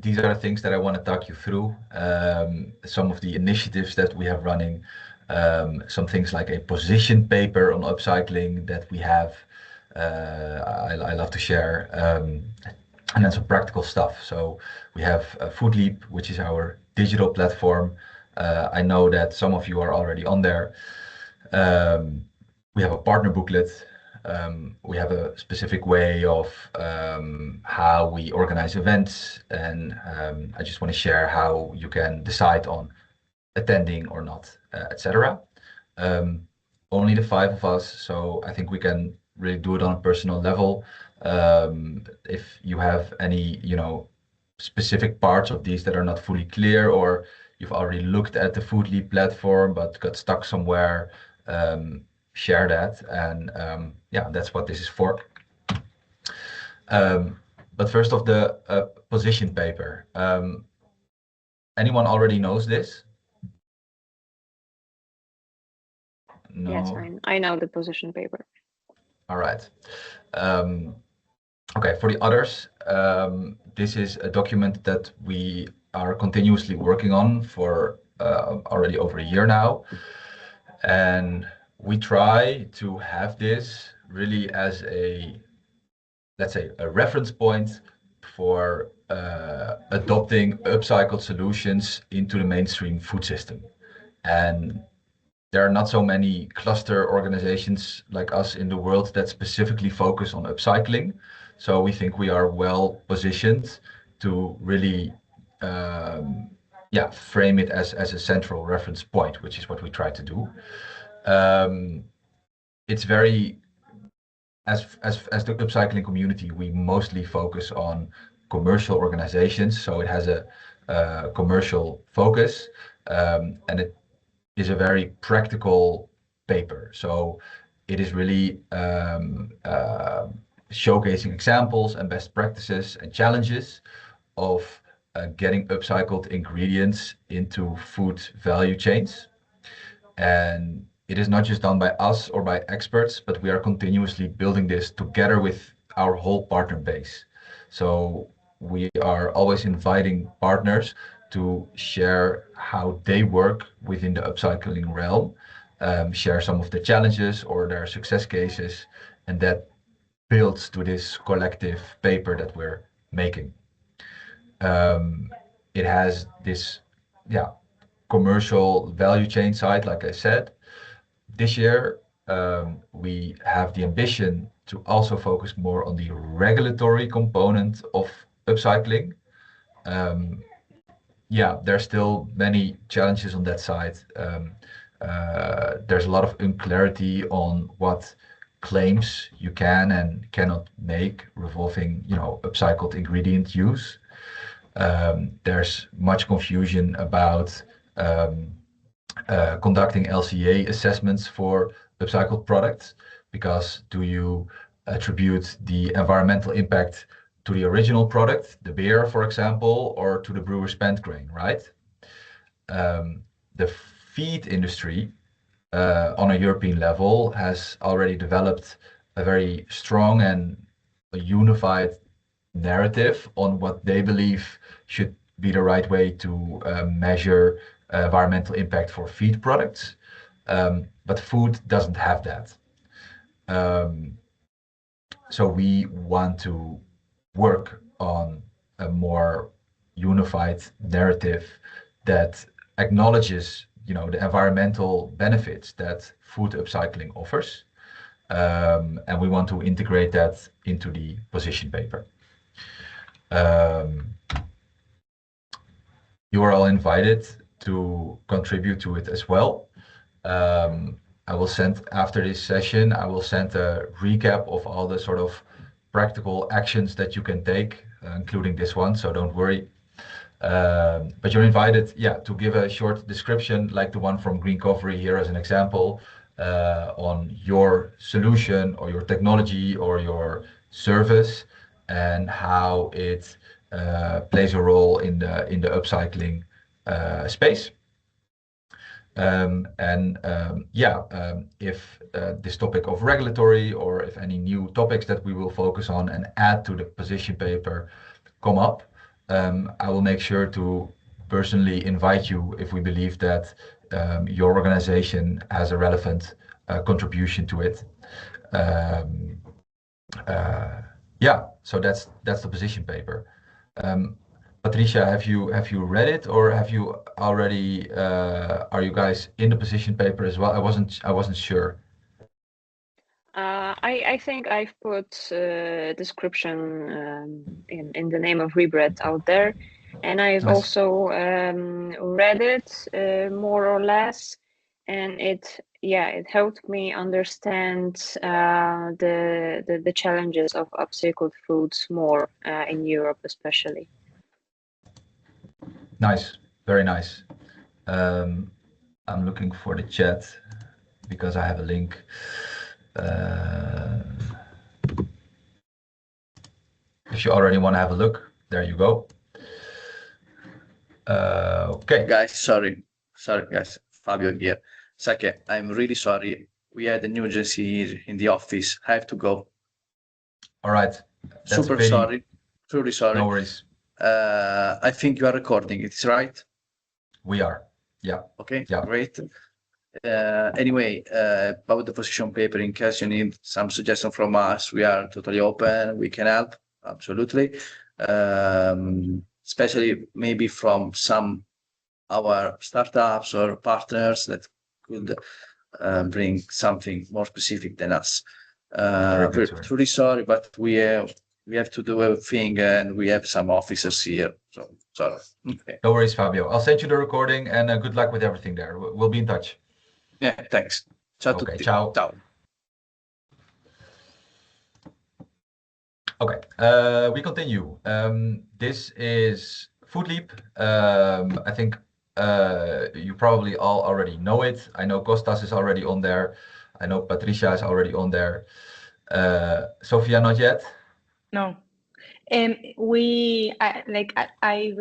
these are the things that I want to talk you through. Some of the initiatives that we have running, some things like a position paper on upcycling that we have. I love to share, and then some practical stuff. So we have Foodleap, which is our digital platform. I know that some of you are already on there. We have a partner booklet. We have a specific way of how we organize events, and I just want to share how you can decide on attending or not, etc. Only the five of us, so I think we can really do it on a personal level. If you have any, specific parts of these that are not fully clear, or you've already looked at the Foodleap platform but got stuck somewhere, share that, and yeah, that's what this is for. But first off, the position paper. Anyone already knows this? No. Yes, I know the position paper. All right. Okay, for the others, this is a document that we are continuously working on for already over a year now. And we try to have this really as a, let's say, a reference point for adopting upcycled solutions into the mainstream food system. And there are not so many cluster organizations like us in the world that specifically focus on upcycling. So we think we are well positioned to really frame it as a central reference point, which is what we try to do. It's very, as the upcycling community, we mostly focus on commercial organizations. So it has a commercial focus, and it is a very practical paper. So it is really showcasing examples and best practices and challenges of getting upcycled ingredients into food value chains. And it is not just done by us or by experts, but we are continuously building this together with our whole partner base. So we are always inviting partners to share how they work within the upcycling realm, share some of the challenges or their success cases, and that builds to this collective paper that we're making. It has this, commercial value chain side, like I said. This year, we have the ambition to also focus more on the regulatory component of upcycling. There's still many challenges on that side. There's a lot of unclarity on what claims you can and cannot make revolving, upcycled ingredient use. There's much confusion about conducting LCA assessments for upcycled products, because do you attribute the environmental impact to the original product, the beer, for example, or to the brewer's spent grain, right? The feed industry on a European level has already developed a very strong and a unified narrative on what they believe should be the right way to measure environmental impact for feed products. But food doesn't have that. So we want to work on a more unified narrative that acknowledges, the environmental benefits that food upcycling offers. And we want to integrate that into the position paper. You are all invited to contribute to it as well. I will send, after this session, I will send a recap of all the sort of practical actions that you can take, including this one, so don't worry. But you're invited, to give a short description, like the one from Green Covery here as an example, on your solution or your technology or your service, and how it plays a role in the upcycling space. If this topic of regulatory, or if any new topics that we will focus on and add to the position paper come up, I will make sure to personally invite you if we believe that your organization has a relevant contribution to it. Um, yeah, so that's the position paper. Patricia, have you read it, or have you already are you guys in the position paper as well? I wasn't sure. I think I've put description in the name of Rebread out there, and I've Nice. also read it more or less, and it helped me understand the challenges of upcycled foods more in Europe especially. Nice. Very nice. Um, I'm looking for the chat because I have a link. Uh, if you already want to have a look, there you go. Okay. Guys, sorry, guys. Fabio here. Sake, I'm really sorry. We had an emergency in the office. I have to go. All right. That's a Super pity. sorry. Truly sorry. No worries. I think you are recording. It's right. We are. Yeah. Okay. Yeah. Great. Anyway, about the position paper, in case you need some suggestion from us, we are totally open. We can help. Absolutely. Especially maybe from some our startups or partners that could bring something more specific than us. Very good, We're sir. truly sorry, but we have to do a thing, and we have some officers here. So sorry. Okay. No worries, Fabio. I'll send you the recording, and good luck with everything there. We'll be in touch. Yeah, thanks. Ciao a Okay, tutti. ciao. Ciao. Okay, we continue. This is Food Leap. I think you probably all already know it. I know Kostas is already on there. I know Patricia is already on there. Sophia, not yet? No. I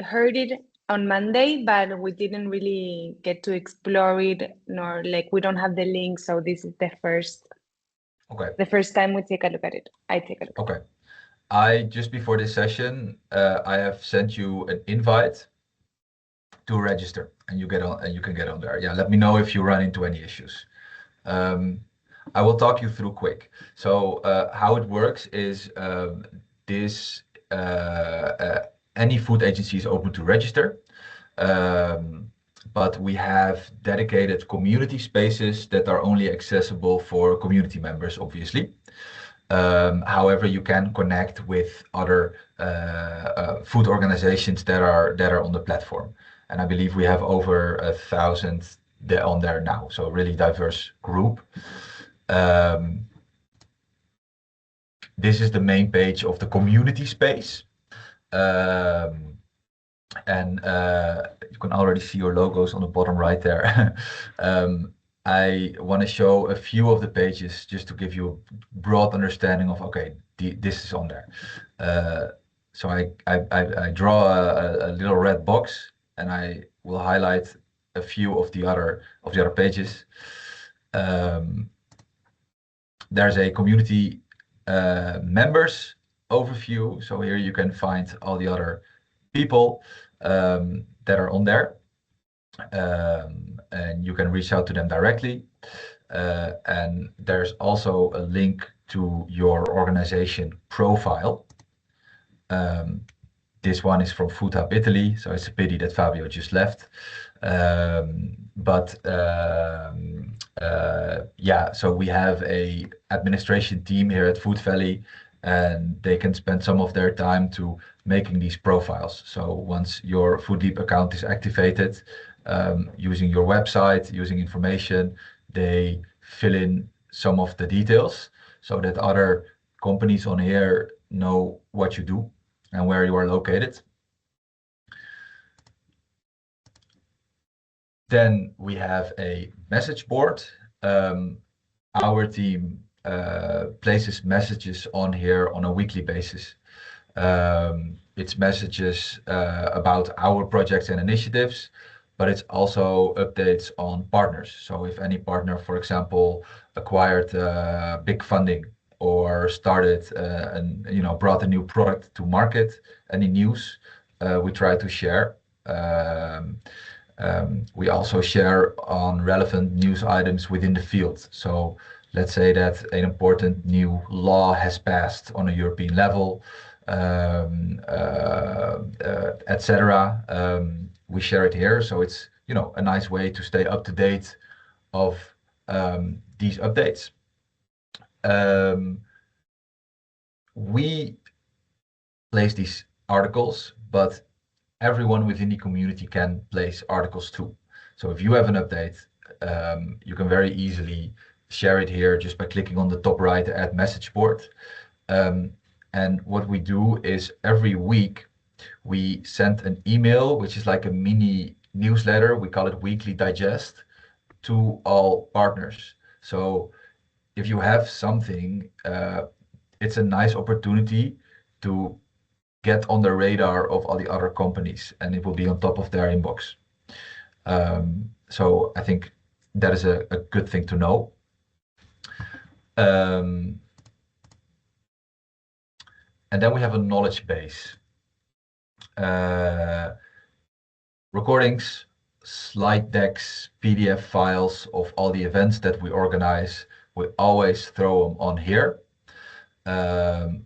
heard it on Monday, but we didn't really get to explore it, nor we don't have the link. So this is the first time we take a look at it. I take a look. Okay. I just before this session, I have sent you an invite to register, and you get on, and you can get on there. Yeah, let me know if you run into any issues. I will talk you through quick. So how it works is this any food agency is open to register, but we have dedicated community spaces that are only accessible for community members, obviously. However, you can connect with other food organizations that are on the platform, and I believe we have over 1,000 on there now. So a really diverse group. This is the main page of the community space. And you can already see your logos on the bottom right there. I want to show a few of the pages just to give you a broad understanding of, okay, this is on there. So I draw a little red box, and I will highlight a few of the other pages. There's a community members overview. So here you can find all the other people that are on there, and you can reach out to them directly. And there's also a link to your organization profile. This one is from Food Hub Italy, so it's a pity that Fabio just left. Yeah, so we have a administration team here at Food Valley, and they can spend some of their time to making these profiles. So once your Foodleap account is activated, using your website, using information, they fill in some of the details so that other companies on here know what you do and where you are located. Then we have a message board. Our team places messages on here on a weekly basis. It's messages about our projects and initiatives, but it's also updates on partners. So if any partner, for example, acquired big funding or started and brought a new product to market, any news, we try to share. We also share on relevant news items within the field. So let's say that an important new law has passed on a European level, etc. We share it here, so it's a nice way to stay up to date of these updates. We place these articles, but everyone within the community can place articles too. So if you have an update, you can very easily share it here just by clicking on the top right add message board. And what we do is every week we send an email, which is like a mini newsletter. We call it Weekly Digest, to all partners. So if you have something, it's a nice opportunity to get on the radar of all the other companies, and it will be on top of their inbox. So I think that is a good thing to know. And then we have a knowledge base. Recordings, slide decks, PDF files of all the events that we organize. We always throw them on here.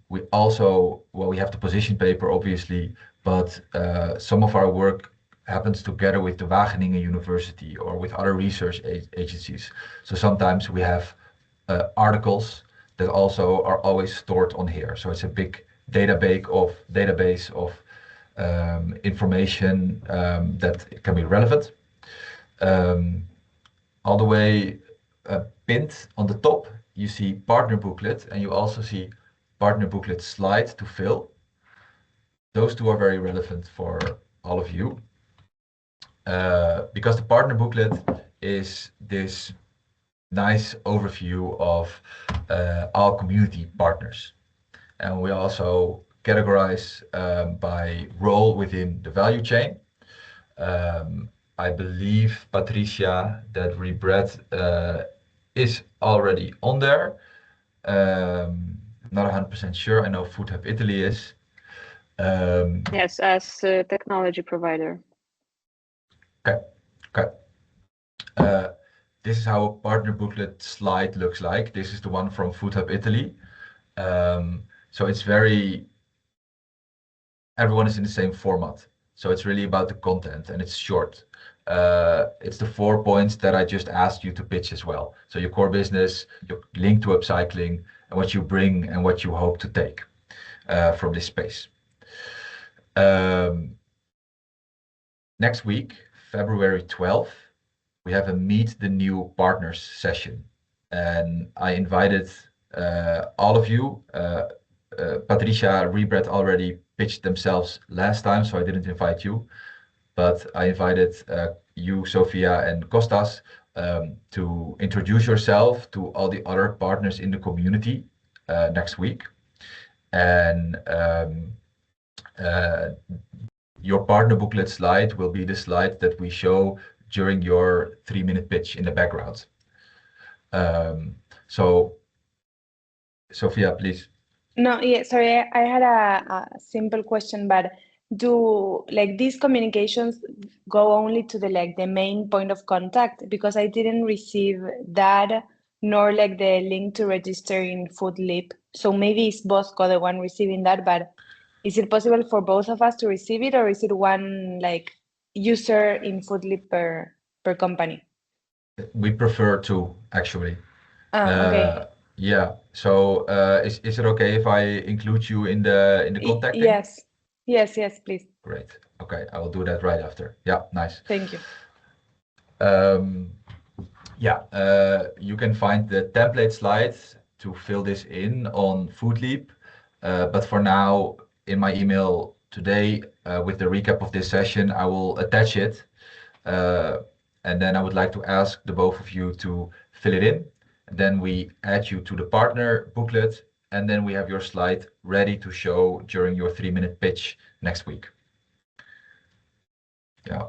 We also, well, we have the position paper, obviously, but some of our work happens together with the Wageningen University or with other research agencies. So sometimes we have articles that also are always stored on here. So it's a big database of information that can be relevant. All the way pinned on the top, you see partner booklet, and you also see partner booklet slide to fill. Those two are very relevant for all of you, because the partner booklet is this nice overview of our community partners. And we also categorize by role within the value chain. I believe, Patricia, that Rebread is already on there. Not 100% sure. I know Food Hub Italy is. Yes, as a technology provider. Okay. This is how a partner booklet slide looks like. This is the one from Food Hub Italy. So it's everyone is in the same format. So it's really about the content, and it's short. It's the 4 points that I just asked you to pitch as well. So your core business, your link to upcycling, and what you bring and what you hope to take from this space. Next week, February 12th, we have a Meet the New Partners session. And I invited all of you. Patricia, Rebread already pitched themselves last time, so I didn't invite you. But I invited you, Sophia, and Kostas to introduce yourself to all the other partners in the community next week. And your partner booklet slide will be the slide that we show during your 3-minute pitch in the background. So, Sophia, please. No, yeah, sorry, I had a simple question, but do these communications go only to the main point of contact? Because I didn't receive that, nor the link to register in Foodleap. So maybe it's Bosco the one receiving that, but is it possible for both of us to receive it, or is it one user in Foodleap per company? We prefer to, actually. Okay. Yeah. So is it okay if I include you in the contacting? Yes. Yes, please. Great. Okay, I will do that right after. Yeah, nice. Thank you. You can find the template slides to fill this in on Foodleap. But for now, in my email today, with the recap of this session, I will attach it. And then I would like to ask the both of you to fill it in. And then we add you to the partner booklet, and then we have your slide ready to show during your 3-minute pitch next week. Yeah.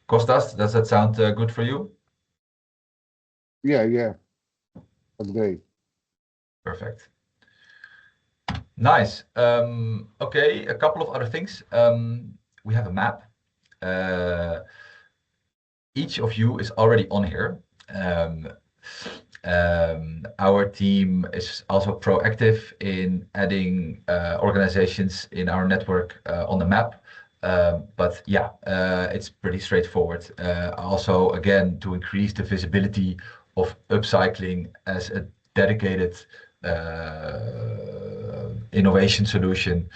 Kostas, does that sound good for you? Yeah. That's great. Perfect. Nice. Okay, a couple of other things. we have a map. Each of you is already on here. Our team is also proactive in adding organizations in our network on the map. But yeah, it's pretty straightforward. Also, again, to increase the visibility of upcycling as a dedicated innovation solution,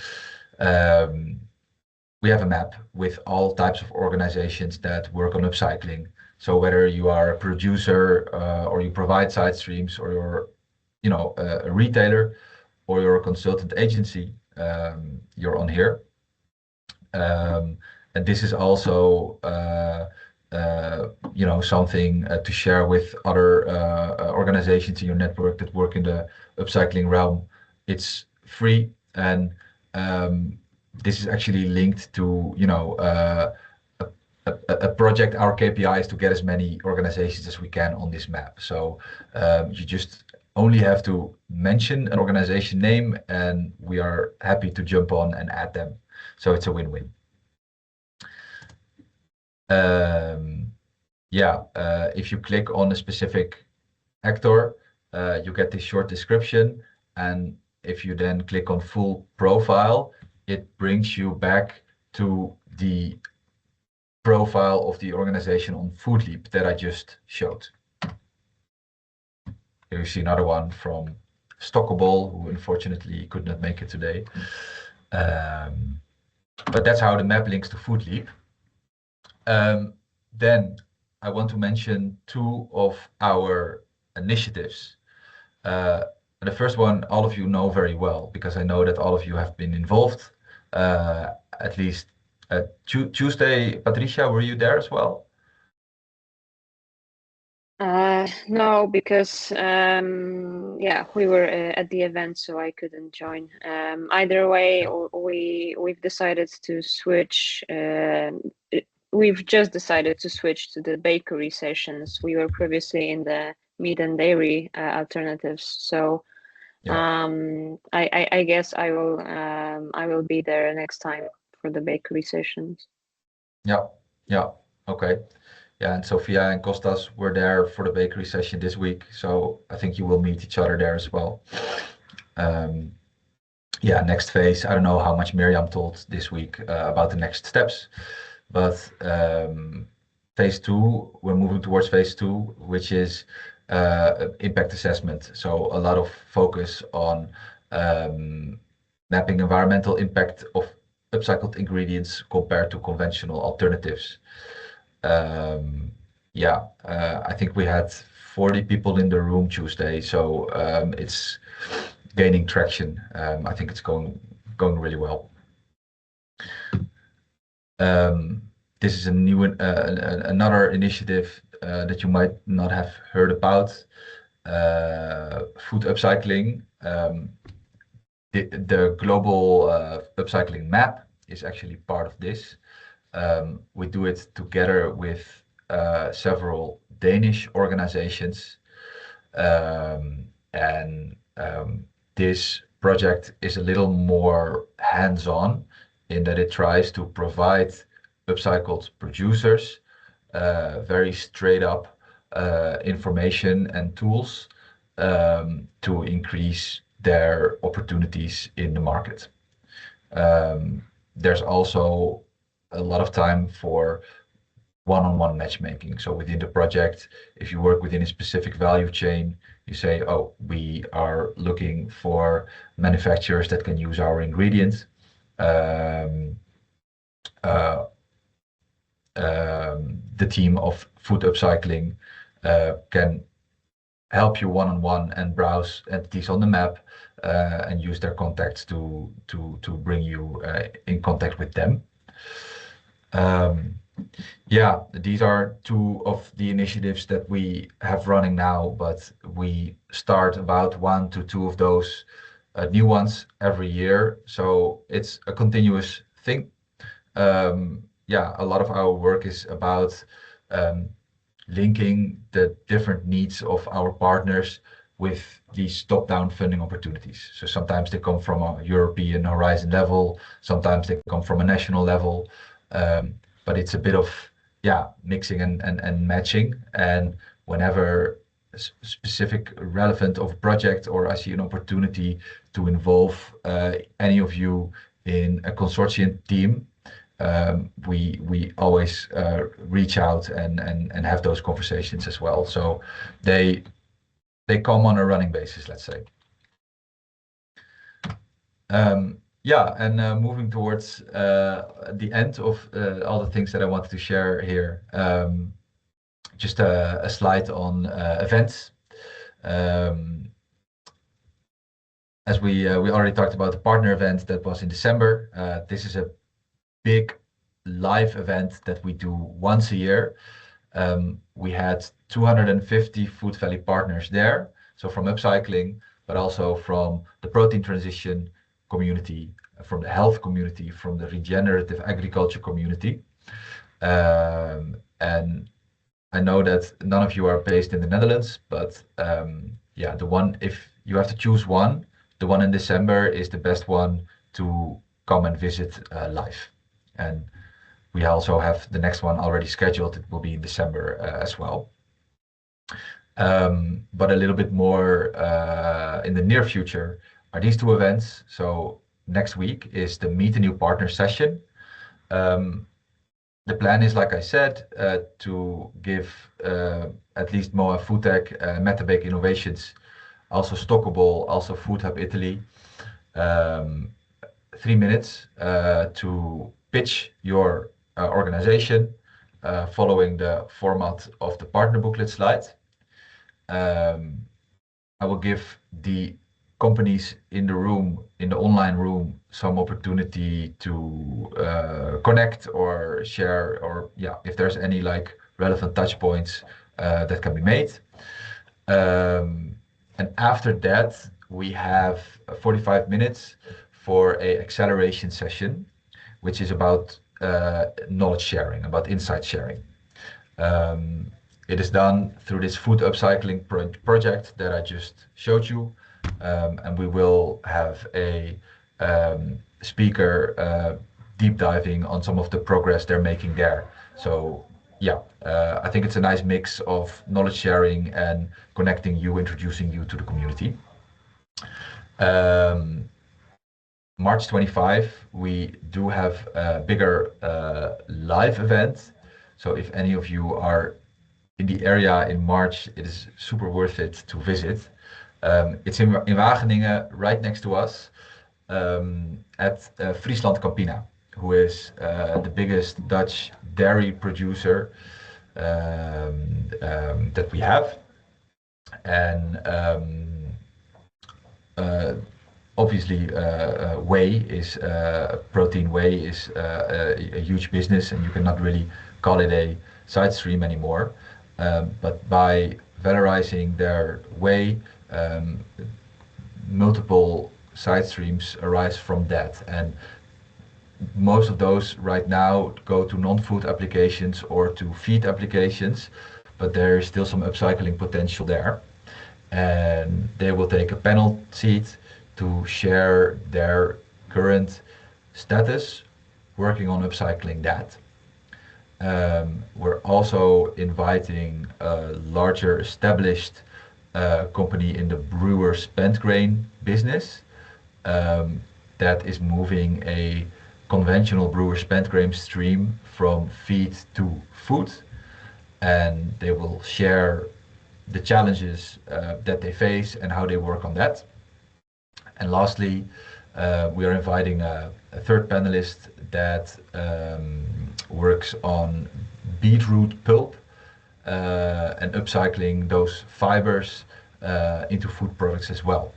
we have a map with all types of organizations that work on upcycling. So whether you are a producer or you provide side streams, or you're, a retailer, or you're a consultant agency, you're on here. And this is also, something to share with other organizations in your network that work in the upcycling realm. It's free, and this is actually linked to, a project. Our KPI is to get as many organizations as we can on this map. So you just only have to mention an organization name, and we are happy to jump on and add them. So it's a win-win. If you click on a specific actor, you get this short description, and if you then click on full profile, it brings you back to the profile of the organization on Foodleap that I just showed. Here you see another one from Stockable, who unfortunately could not make it today. But that's how the map links to Foodleap. Then I want to mention two of our initiatives. The first one, all of you know very well, because I know that all of you have been involved. At least Tuesday, Patricia, were you there as well? No, because we were at the event, so I couldn't join. Either way, we've decided to switch. We've just decided to switch to the bakery sessions. We were previously in the meat and dairy alternatives, so I guess I will be there next time for the bakery sessions. Okay. Yeah, and Sophia and Kostas were there for the bakery session this week, so I think you will meet each other there as well. Next phase, I don't know how much Miriam told this week about the next steps, but phase 2, we're moving towards phase 2, which is impact assessment. So a lot of focus on mapping environmental impact of upcycled ingredients compared to conventional alternatives. I think we had 40 people in the room Tuesday, so it's gaining traction. I think it's going really well. This is another initiative that you might not have heard about. Food upcycling. The global upcycling map is actually part of this. We do it together with several Danish organizations, and this project is a little more hands-on in that it tries to provide upcycled producers very straight up information and tools to increase their opportunities in the market. There's also a lot of time for one-on-one matchmaking. So within the project, if you work within a specific value chain, you say, oh, we are looking for manufacturers that can use our ingredients. The team of food upcycling can help you one-on-one and browse entities on the map and use their contacts to bring you in contact with them. These are two of the initiatives that we have running now, but we start about 1 to 2 of those new ones every year. So it's a continuous thing. A lot of our work is about linking the different needs of our partners with these top-down funding opportunities. So sometimes they come from a European horizon level, sometimes they come from a national level. But it's a bit of mixing and matching, and whenever specific relevant of project or I see an opportunity to involve any of you in a consortium team, we always reach out and have those conversations as well. So they come on a running basis, let's say. Moving towards the end of all the things that I wanted to share here. Just a slide on events. As we already talked about the partner event that was in December. This is a big live event that we do once a year. We had 250 Food Valley partners there. So from Upcycling, but also from the protein transition community, from the health community, from the regenerative agriculture community. And I know that none of you are based in the Netherlands, but the one, if you have to choose one, the one in December is the best one to come and visit live. And we also have the next one already scheduled. It will be in December as well. But a little bit more in the near future are these two events. So next week is the Meet a New Partner session. The plan is, like I said, to give at least MOA Foodtech, Metabake Innovations, also Stockable, also Food Hub Italy, 3 minutes to pitch your organization following the format of the partner booklet slide. I will give the companies in the room, in the online room, some opportunity to connect or share, or if there's any like relevant touch points that can be made. And after that, we have 45 minutes for a acceleration session, which is about knowledge sharing, about insight sharing. It is done through this food upcycling project that I just showed you. And we will have a speaker deep diving on some of the progress they're making there. So I think it's a nice mix of knowledge sharing and connecting you, introducing you to the community. March 25, we do have a bigger live event. So if any of you are in the area in March, it is super worth it to visit. It's in Wageningen, right next to us, at Friesland Campina, who is the biggest Dutch dairy producer that we have. And obviously, protein whey is a huge business, and you cannot really call it a side stream anymore. But by valorizing their whey, multiple side streams arise from that, and most of those right now go to non-food applications or to feed applications, but there is still some upcycling potential there. And they will take a panel seat to share their current status working on upcycling that. We're also inviting a larger established company in the brewer spent grain business that is moving a conventional brewer spent grain stream from feed to food, and they will share the challenges that they face and how they work on that. And lastly, we are inviting a third panelist that works on beetroot pulp and upcycling those fibers into food products as well.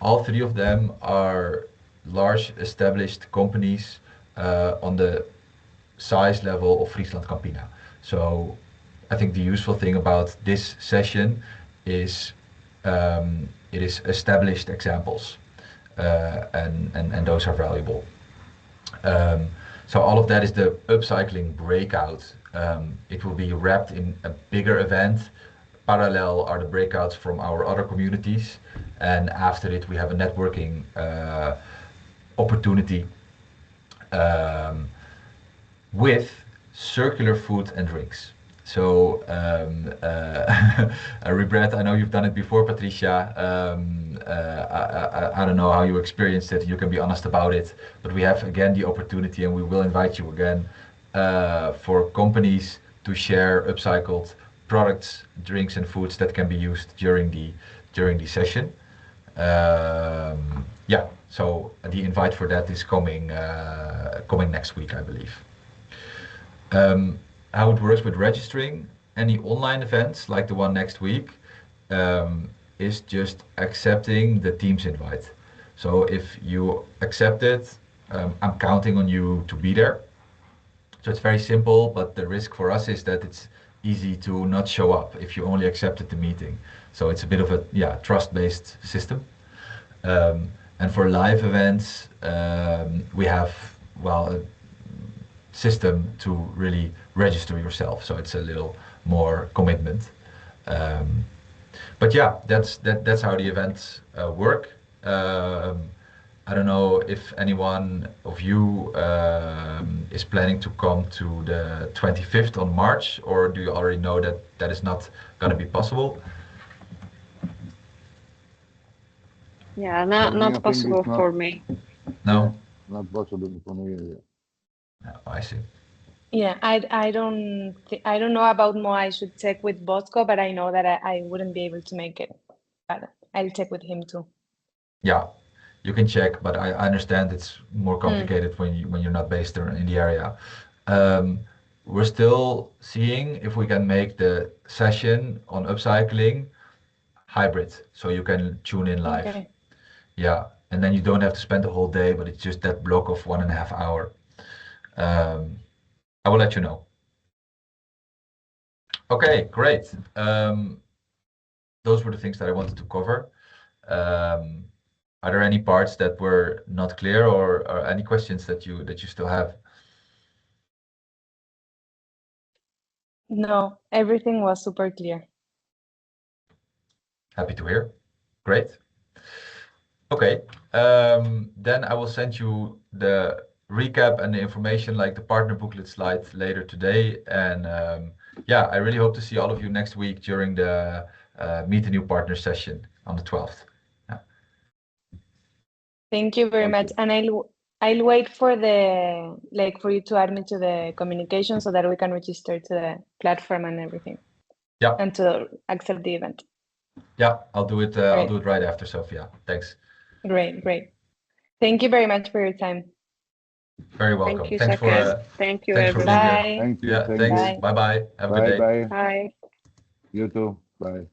All three of them are large established companies on the size level of Friesland Campina. So I think the useful thing about this session is it is established examples, and those are valuable. So all of that is the upcycling breakout. It will be wrapped in a bigger event. Parallel are the breakouts from our other communities, and after it we have a networking opportunity with circular food and drinks. So I regret, I know you've done it before, Patricia. I don't know how you experienced it. You can be honest about it. But we have again the opportunity, and we will invite you again for companies to share upcycled products, drinks, and foods that can be used during the session. Yeah, so the invite for that is coming next week, I believe. How it works with registering any online events like the one next week is just accepting the Teams invite. So if you accept it, I'm counting on you to be there. So it's very simple, but the risk for us is that it's easy to not show up if you only accepted the meeting. So it's a bit of a trust-based system. And for live events, we have a system to really register yourself. So it's a little more commitment. But yeah, that's how the events work. I don't know if anyone of you is planning to come to the 25th on March, or do you already know that that is not going to be possible? Yeah, not possible for me. No? Not possible for me. No, I see. Yeah, I don't know about more. I should check with Bosco, but I know that I wouldn't be able to make it. But I'll check with him too. Yeah, you can check, but I understand it's more complicated when you're not based in the area. We're still seeing if we can make the session on upcycling hybrid, so you can tune in live. Okay. Yeah, and then you don't have to spend the whole day, but it's just that block of 1.5 hours. I will let you know. Okay, great. Those were the things that I wanted to cover. Are there any parts that were not clear, or any questions that you still have? No, everything was super clear. Happy to hear. Great. Okay, then I will send you the recap and the information, like the partner booklet slide, later today. And yeah, I really hope to see all of you next week during the Meet a New Partner session on the 12th. Yeah. Thank you very much. And I'll wait for for you to add me to the communication so that we can register to the platform and everything. Yeah. And to accept the event. Yeah, I'll do it. I'll do it right after, Sophia. Thanks. Great. Thank you very much for your time. Very welcome. Thank you, Thanks thank you, thanks for being everyone. here. Bye. Thank you. Yeah, Thank thanks. you. Bye-bye. Have a good day. Bye. Bye. You too. Bye.